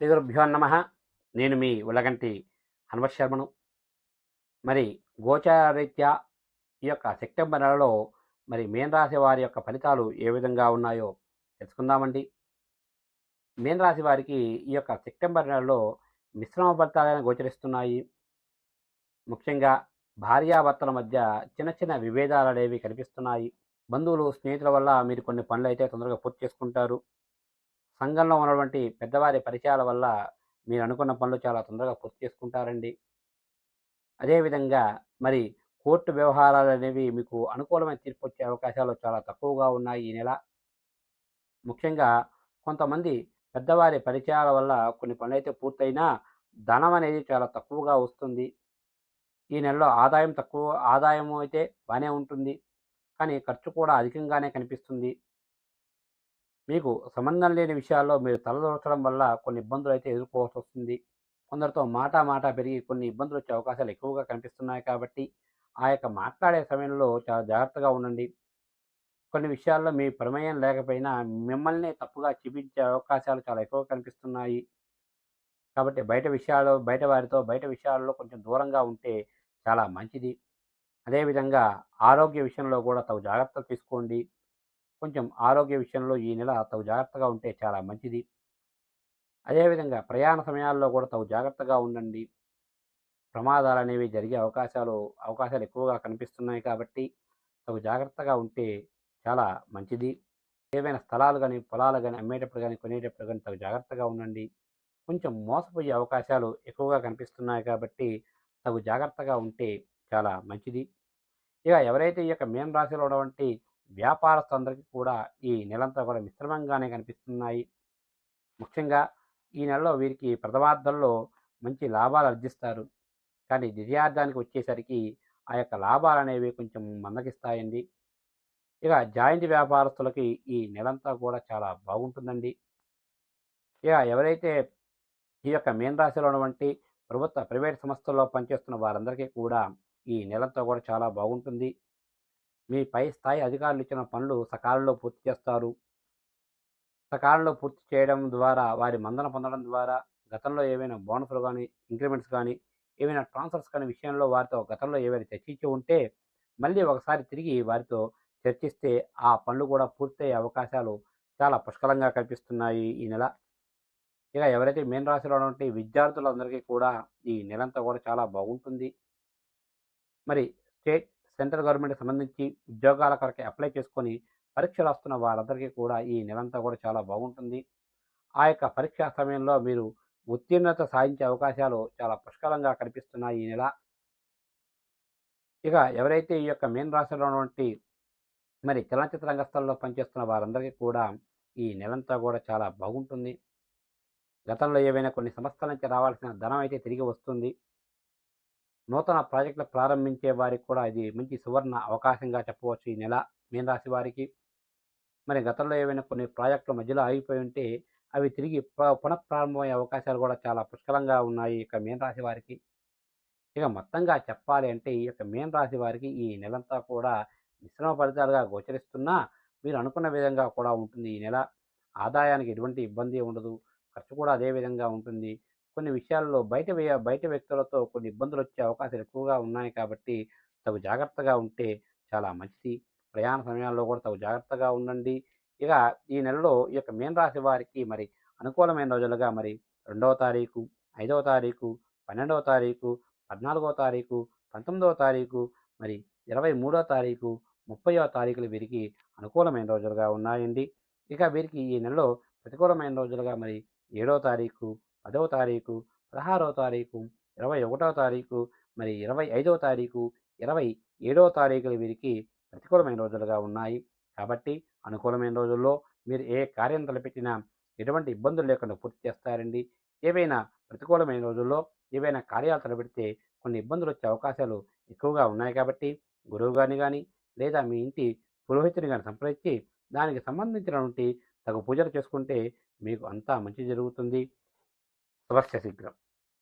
శ్రీ గురుభ్యో నమ. నేను మీ ఉలగంటి హనుమత్ శర్మను. మరి గోచారరీత్యా ఈ యొక్క సెప్టెంబర్ నెలలో మరి మీన రాశి వారి యొక్క ఫలితాలు ఏ విధంగా ఉన్నాయో తెలుసుకుందామండి. మీన రాశి వారికి ఈ యొక్క సెప్టెంబర్ నెలలో మిశ్రమ ఫలితాలను గోచరిస్తున్నాయి. ముఖ్యంగా భార్యాభర్తల మధ్య చిన్న చిన్న విభేదాలు అనేవి కనిపిస్తున్నాయి. బంధువులు స్నేహితుల వల్ల మీరు కొన్ని పనులు అయితే తొందరగా పూర్తి చేసుకుంటారు. సంఘంలో ఉన్నటువంటి పెద్దవారి పరిచయాల వల్ల మీరు అనుకున్న పనులు చాలా తొందరగా పూర్తి చేసుకుంటారండి. అదేవిధంగా మరి కోర్టు వ్యవహారాలనేవి మీకు అనుకూలమైన తీర్పొచ్చే అవకాశాలు చాలా తక్కువగా ఉన్నాయి ఈ నెల. ముఖ్యంగా కొంతమంది పెద్దవారి పరిచయాల వల్ల కొన్ని పనులైతే పూర్తయినా ధనం అనేది చాలా తక్కువగా వస్తుంది. ఈ నెలలో ఆదాయం అయితే బానే ఉంటుంది. కానీ ఖర్చు కూడా అధికంగానే కనిపిస్తుంది. మీకు సంబంధం లేని విషయాల్లో మీరు తలదూర్చడం వల్ల కొన్ని ఇబ్బందులైతే ఎదుర్కోవాల్సొస్తుంది. కొందరితో మాట పెరిగి కొన్ని ఇబ్బందులొచ్చే అవకాశాలు ఎక్కువగా కనిపిస్తున్నాయి కాబట్టి, ఆ యొక్క మాట్లాడే సమయంలో చాలా జాగ్రత్తగా ఉండండి. కొన్ని విషయాల్లో మీ ప్రమేయం లేకపోయినా మిమ్మల్నే తప్పుగా చూపించే అవకాశాలు చాలా ఎక్కువగా కనిపిస్తున్నాయి. కాబట్టి బయట విషయాల్లో కొంచెం దూరంగా ఉంటే చాలా మంచిది. అదేవిధంగా ఆరోగ్య విషయంలో కూడా తగు జాగ్రత్తలు తీసుకోండి. కొంచెం ఆరోగ్య విషయంలో ఈ నెల తగు జాగ్రత్తగా ఉంటే చాలా మంచిది. అదేవిధంగా ప్రయాణ సమయాల్లో కూడా తగు జాగ్రత్తగా ఉండండి. ప్రమాదాలనేవి జరిగే అవకాశాలు ఎక్కువగా కనిపిస్తున్నాయి కాబట్టి, తగు జాగ్రత్తగా ఉంటే చాలా మంచిది. ఏవైనా స్థలాలు గాని, పొలాలు గాని అమ్మేటప్పుడు గాని, కొనేటప్పుడు గాని తగు జాగ్రత్తగా ఉండండి. కొంచెం మోసపోయే అవకాశాలు ఎక్కువగా కనిపిస్తున్నాయి కాబట్టి, తగు జాగ్రత్తగా ఉంటే చాలా మంచిది. ఇక ఎవరైతే ఈ యొక్క మీన రాశిలో ఉన్నటువంటి వ్యాపారస్తులందరికీ కూడా ఈ నెలంతా కూడా మిశ్రమంగానే కనిపిస్తున్నాయి. ముఖ్యంగా ఈ నెలలో వీరికి ప్రథమార్థంలో మంచి లాభాలు ఆర్జిస్తారు. కానీ ద్వితీయార్థానికి వచ్చేసరికి ఆ యొక్క లాభాలనేవి కొంచెం మందగిస్తాయండి. ఇక జాయింట్ వ్యాపారస్తులకి ఈ నెలంతా కూడా చాలా బాగుంటుందండి. ఇక ఎవరైతే ఈ యొక్క మీన రాశిలో ఉన్నటువంటి ప్రైవేట్ సంస్థల్లో పనిచేస్తున్న వారందరికీ కూడా ఈ నెలంతా కూడా చాలా బాగుంటుంది. మీ పై స్థాయి అధికారులు ఇచ్చిన పనులు సకాలంలో పూర్తి చేస్తారు. సకాలంలో పూర్తి చేయడం ద్వారా వారి మన్నన పొందడం ద్వారా గతంలో ఏవైనా బోనస్‌లు గానీ, ఇంక్రిమెంట్స్ గానీ, ఏవైనా ట్రాన్స్‌ఫర్స్ కానీ విషయంలో వారితో గతంలో ఏవైనా చర్చించి ఉంటే, మళ్ళీ ఒకసారి తిరిగి వారితో చర్చిస్తే ఆ పనులు కూడా పూర్తయ్యే అవకాశాలు చాలా పుష్కలంగా కనిపిస్తున్నాయి ఈ నెల. ఇక ఎవరైతే మీన రాశిలో ఉన్నటువంటి విద్యార్థులందరికీ కూడా ఈ నెలంతా కూడా చాలా బాగుంటుంది. మరి స్టేట్, సెంట్రల్ గవర్నమెంట్‌కి సంబంధించి ఉద్యోగాల కొరకి అప్లై చేసుకొని పరీక్షలు రాస్తున్న వారందరికీ కూడా ఈ నెలంతా కూడా చాలా బాగుంటుంది. ఆ యొక్క పరీక్షా సమయంలో మీరు ఉత్తీర్ణత సాధించే అవకాశాలు చాలా పుష్కలంగా కనిపిస్తున్నాయి ఈ నెల. ఇక ఎవరైతే ఈ యొక్క మీన రాశిలో ఉన్నటువంటి మరి చలనచిత్ర రంగస్థలంలో పనిచేస్తున్న వారందరికీ కూడా ఈ నెలంతా కూడా చాలా బాగుంటుంది. గతంలో ఏవైనా కొన్ని సంస్థల నుంచి రావాల్సిన ధనం అయితే తిరిగి వస్తుంది. నూతన ప్రాజెక్టులు ప్రారంభించే వారికి కూడా ఇది మంచి సువర్ణ అవకాశంగా చెప్పవచ్చు ఈ నెల మీన రాశి వారికి. మరి గతంలో ఏవైనా కొన్ని ప్రాజెక్టులు మధ్యలో ఆగిపోయి ఉంటే అవి తిరిగి పునఃప్రారంభమయ్యే అవకాశాలు కూడా చాలా పుష్కలంగా ఉన్నాయి ఇక మీన రాశి వారికి. ఇక మొత్తంగా చెప్పాలి అంటే ఈ యొక్క మీన రాశి వారికి ఈ నెలంతా కూడా మిశ్రమ ఫలితాలుగా గోచరిస్తున్నా మీరు అనుకున్న విధంగా కూడా ఉంటుంది ఈ నెల. ఆదాయానికి ఎటువంటి ఇబ్బంది ఉండదు. ఖర్చు కూడా అదే విధంగా ఉంటుంది. కొన్ని విషయాల్లో బయట వ్యక్తులతో కొన్ని ఇబ్బందులొచ్చే అవకాశాలు ఎక్కువగా ఉన్నాయి కాబట్టి తగు జాగ్రత్తగా ఉంటే చాలా మంచిది. ప్రయాణ సమయాల్లో కూడా తగు జాగ్రత్తగా ఉండండి. ఇక ఈ నెలలో ఈ యొక్క మీన రాశి వారికి మరి అనుకూలమైన రోజులుగా మరి 2వ తారీఖు, 5వ తారీఖు, 12వ తారీఖు, 14వ తారీఖు, 19వ తారీఖు, మరి 23వ తారీఖు, 30వ తారీఖులు వీరికి అనుకూలమైన రోజులుగా ఉన్నాయండి. ఇక వీరికి ఈ నెలలో ప్రతికూలమైన రోజులుగా మరి 7వ తారీఖు, 10వ తారీఖు, 16వ తారీఖు, 21వ తారీఖు, మరి 25వ తారీఖు, 27వ తారీఖులు వీరికి ప్రతికూలమైన రోజులుగా ఉన్నాయి. కాబట్టి అనుకూలమైన రోజుల్లో మీరు ఏ కార్యం తలపెట్టినా ఎటువంటి ఇబ్బందులు లేకుండా పూర్తి చేస్తారండి. ఏవైనా ప్రతికూలమైన రోజుల్లో ఏవైనా కార్యాలు తలపెడితే కొన్ని ఇబ్బందులొచ్చే అవకాశాలు ఎక్కువగా ఉన్నాయి కాబట్టి గురువు గారిని గానీ, లేదా మీ ఇంటి పురోహితుని గాని సంప్రదించి దానికి సంబంధించినటువంటి తగు పూజలు చేసుకుంటే మీకు అంతా మంచి జరుగుతుంది. శుభస్య శీఘ్రం.